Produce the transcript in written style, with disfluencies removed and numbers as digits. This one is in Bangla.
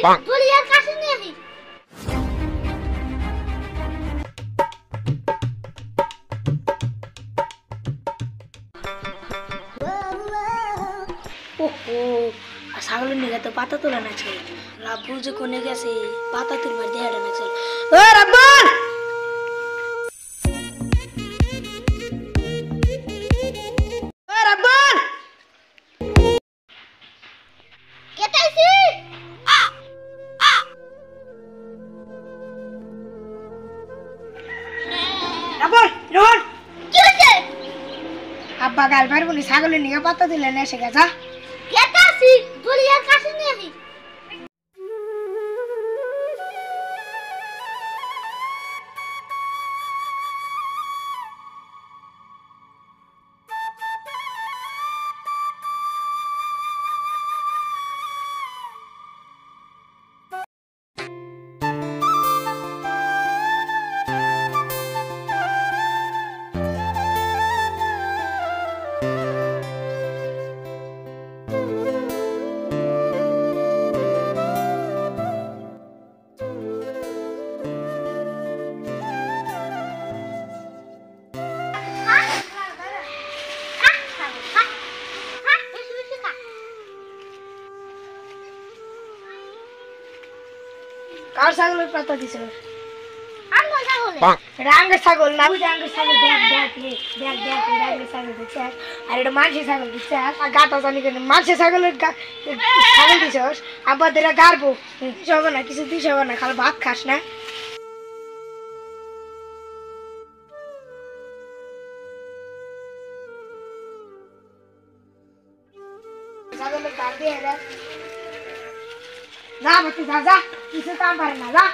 দড়িয়ার কাছে নিয়ে আসি। ওহো, ছাগলের নিগে তো পাতা তোলা না ছিল। রাব্বু যে কোনে গেছে পাতা তুলবার দেহাটা না ছিল। ও রাব্বু! ও রাব্বু! কেটাইছি। রাব্বু, রোহন! কি হইছে? আব্বা গাল পারবো নি, ছাগলের নিগে পাতা তুলে না এসে গেছা। কেটাইছি, দড়িয়ার কাছে নিয়ে আসি। কার ছাগলের পাতা দিছিল? আমার ছাগলে। এটা আঙ্গের ছাগল না, ওই যে আঙ্গের ছাগল দেখ দেখ দেখ দেখ এটা আঙ্গের ছাগল দিচ্ছে। আর এটা মানুষের ছাগল দিচ্ছে। আর গাটা জানি কেন মানুষের ছাগলের ছাগল দিছস, আবার এরা গাড়বো কিছু হবে না, কিছু দিস হবে না, খালি ভাত খাস না। ছাগলের গাড় দিয়ে যা, বাতি যা যা, কিছু কাম পারে না যা।